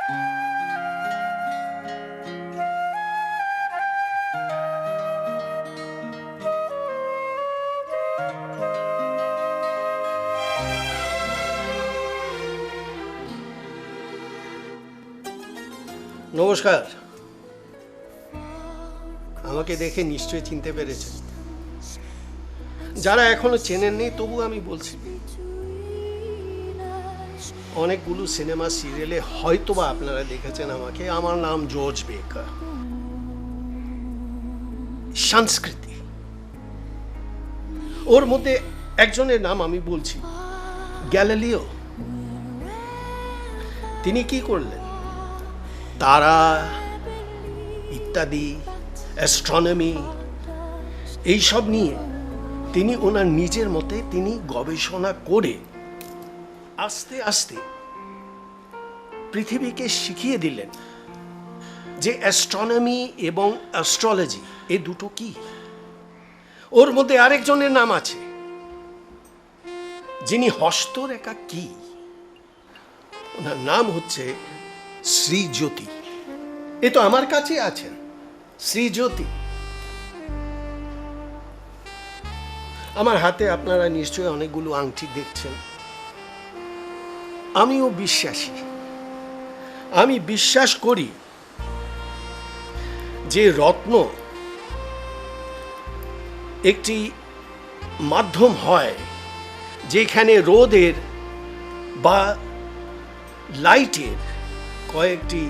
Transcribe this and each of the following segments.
নমস্কার। আমাকে দেখে নিশ্চয়ই চিনতে পেরেছেন। যারা এখনো চেনেননি তবু আমি বলছি, অনেকগুলো সিনেমা সিরিয়ালে হয়তোবা আপনারা দেখেছেন আমাকে। আমার নাম জর্জ বেকার। সংস্কৃতি, ওর মধ্যে একজনের নাম আমি বলছি, গ্যালিলিও। তিনি কি করলেন? তারা ইত্যাদি, অ্যাস্ট্রোনমি, এইসব নিয়ে তিনি ওনার নিজের মতে তিনি গবেষণা করে আস্তে আস্তে পৃথিবীকে শিখিয়ে দিলেন যে অ্যাস্ট্রোনমি এবং অ্যাস্ট্রোলজি এই দুটো কি। ওর মধ্যে আরেকজনের নাম আছে, যিনি হস্তরেখা কি, ওনার নাম হচ্ছে শ্রীজ্যোতি। এ তো আমার কাছে আছেন শ্রীজ্যোতি। আমার হাতে আপনারা নিশ্চয়ই অনেকগুলো আংটি দেখছেন। আমিও বিশ্বাসী। আমি বিশ্বাস করি যে রত্ন একটি মাধ্যম হয় যেখানে রোদের বা লাইটের কয়েকটি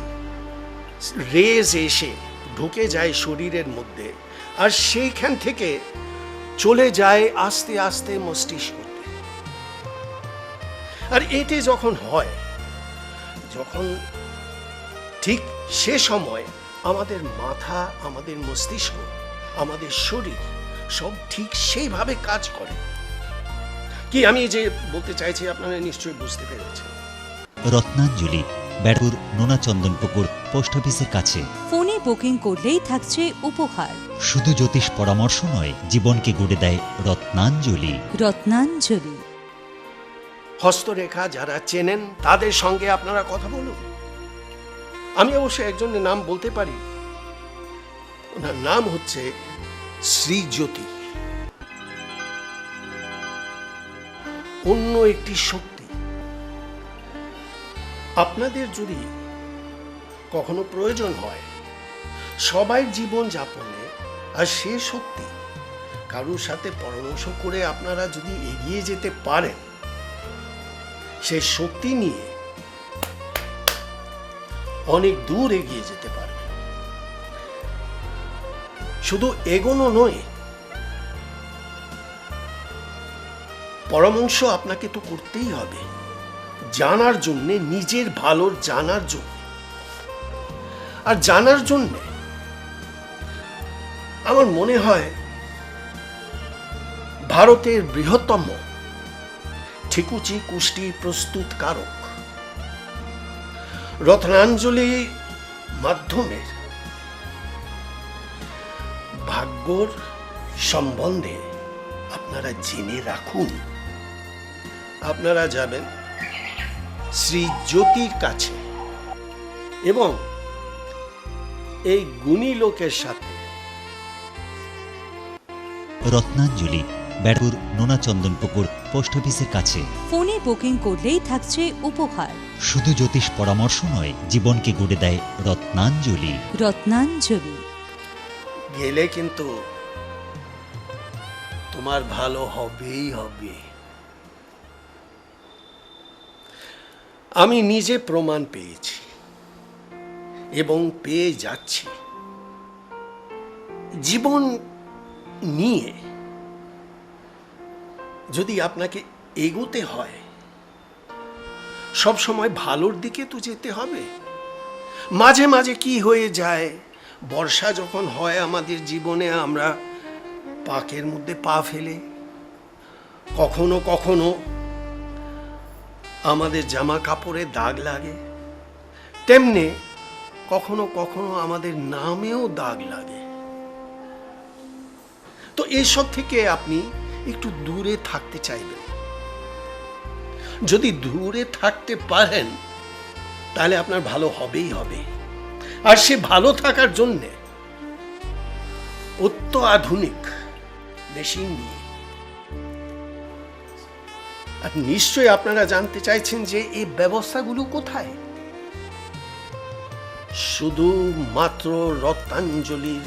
রেজ এসে ঢুকে যায় শরীরের মধ্যে, আর সেইখান থেকে চলে যায় আস্তে আস্তে মস্তিষ্কতে। আর এতে যখন হয়, যখন ঠিক সে সময় আমাদের মাথা, আমাদের মস্তিষ্ক, আমাদের শরীর সব ঠিক সেইভাবে কাজ করে। কি আমি যে বলতে চাইছি আপনারা নিশ্চয়ই বুঝতে পেরেছেন। রত্নাঞ্জলি, ব্যারাকপুর নোনা চন্দনপুকুর পোস্ট অফিসের কাছে। ফোনে বুকিং করলেই থাকছে উপহার। শুধু জ্যোতিষ পরামর্শ নয়, জীবনকে গড়ে দেয় রত্নাঞ্জলি। রত্নাঞ্জলি। হস্তরেখা যারা চেনেন তাদের সঙ্গে আপনারা কথা বলুন। আমি অবশ্য একজনের নাম বলতে পারি, ওনার নাম হচ্ছে শ্রীজ্যোতি। অন্য একটি শক্তি। আপনাদের যদি কখনো প্রয়োজন হয় সবাই জীবন যাপনে, আর সে শক্তি কারোর সাথে পরামর্শ করে আপনারা যদি এগিয়ে যেতে পারেন, সে শক্তি নিয়ে অনেক দূর এগিয়ে যেতে পারবেন। শুধু এগোনো নয়, পরামর্শ আপনাকে তো করতেই হবে, জানার জন্যে, নিজের ভালোর জানার জন্য। আর জানার জন্য আমার মনে হয় ভারতের বৃহত্তম ঠিকুচি কুষ্টি প্রস্তুতকারক রত্নাঞ্জলি মাধ্যমের ভাগ্যর সম্বন্ধে আপনারা জেনে রাখুন। আপনারা যাবেন শ্রীজ্যোতির কাছে এবং এই গুণী লোকের সাথে। রত্নাঞ্জলি, ব্যারাকপুর নোনা চন্দনপুকুর পোস্ট অফিসের কাছে। ফোনে বুকিং করলেই থাকছে উপহার। শুধু জ্যোতিষ পরামর্শ নয়, জীবনকে গড়ে দেয় রত্নাঞ্জলি। রত্নাঞ্জলি। গেলে কিন্তু তোমার ভালো হবেই হবে। আমি নিজে প্রমাণ পেয়েছি এবং পেয়ে যাচ্ছি। জীবন নিয়ে যদি আপনাকে এগোতে হয়, সব সময় ভালোর দিকে তো যেতে হবে। মাঝে মাঝে কি হয়ে যায়, বর্ষা যখন হয় আমাদের জীবনে, আমরা পাকের মধ্যে পা ফেলে, কখনো কখনো আমাদের জামা কাপড়ে দাগ লাগে, তেমনি কখনো কখনো আমাদের নামেও দাগ লাগে। তো এসব থেকে আপনি একটু দূরে থাকতে চাইবেন। যদি দূরে থাকতে পারেন তাহলে আপনার ভালো হবেই হবে। আর সে ভালো থাকার জন্যে আধুনিক মেশিন নিয়ে। আর নিশ্চয়ই আপনারা জানতে চাইছেন যে এই ব্যবস্থাগুলো কোথায়। শুধুমাত্র রত্নাঞ্জলির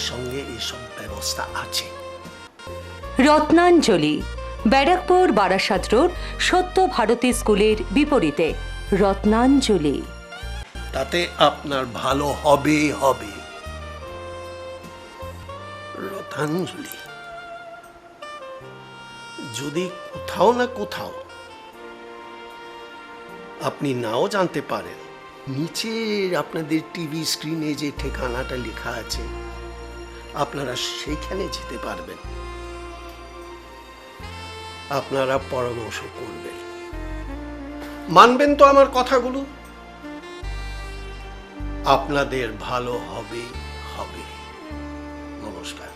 সঙ্গে এসব ব্যবস্থা আছে। রত্নাঞ্জলি, ব্যারাকপুর বারাসাত রোড, সত্য ভারতী স্কুলের বিপরীতে। রত্নাঞ্জলি। তাতে আপনার ভালো হবে হবে। রত্নাঞ্জলি। যদি কোথাও না কোথাও আপনি নাও জানতে পারেন, নিচে আপনাদের টিভি স্ক্রিনে যে ঠিকানাটা লেখা আছে, আপনারা সেইখানে যেতে পারবেন। আপনারা পরামর্শ করবেন, মানবেন তো আমার কথাগুলো। আপনাদের ভালো হবে হবে। নমস্কার।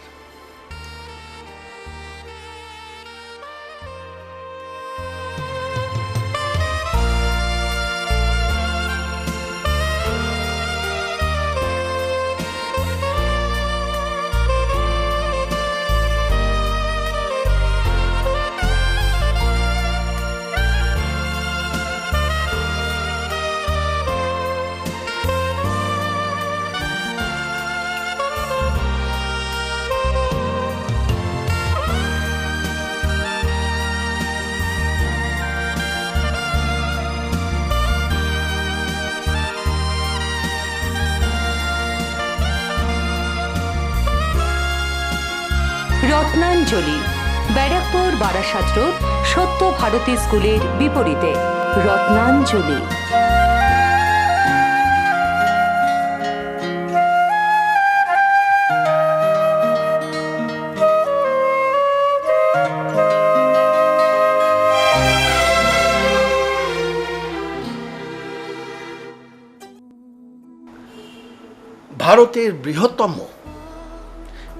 রত্নাঞ্জলি, ব্যারাকপুর বারাসাত রোড, সত্য ভারতী স্কুলের বিপরীতে। রত্নাঞ্জলি। ভারতের বৃহত্তম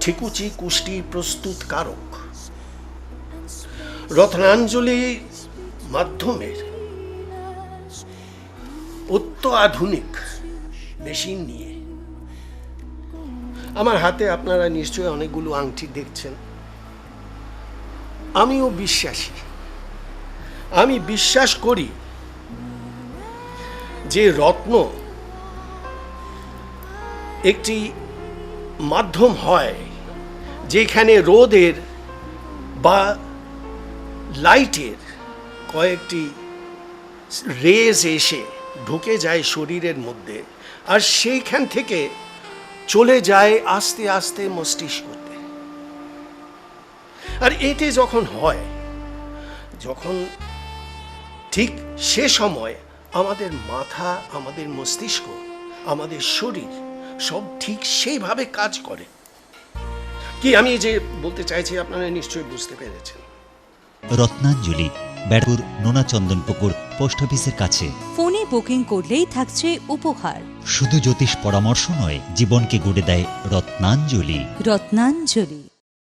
ঠিকুচি কুষ্টি প্রস্তুতকারক রত্নাঞ্জলি মাধ্যমের আধুনিক মেশিন নিয়ে আমার হাতে আপনারা নিশ্চয়ই অনেকগুলো আংটি দেখছেন। আমিও বিশ্বাসী। আমি বিশ্বাস করি যে রত্ন একটি মাধ্যম হয় যেখানে রোদের বা লাইটের কয়েকটি রেজ এসে ঢুকে যায় শরীরের মধ্যে, আর সেইখান থেকে চলে যায় আস্তে আস্তে মস্তিষ্কতে। আর এটি যখন হয়, যখন ঠিক সে সময় আমাদের মাথা, আমাদের মস্তিষ্ক, আমাদের শরীর সব ঠিক সেইভাবে কাজ করে। কি আমি যে বলতে চাইছি আপনারা নিশ্চয়ই বুঝতে পেরেছেন। রত্নাঞ্জলি, ব্যারাকপুর নোনা চন্দনপুকুর পোস্ট অফিসের কাছে। ফোনে বুকিং করলেই থাকছে উপহার। শুধু জ্যোতিষ পরামর্শ নয়, জীবনকে গড়ে দেয় রত্নাঞ্জলি। রত্নাঞ্জলি।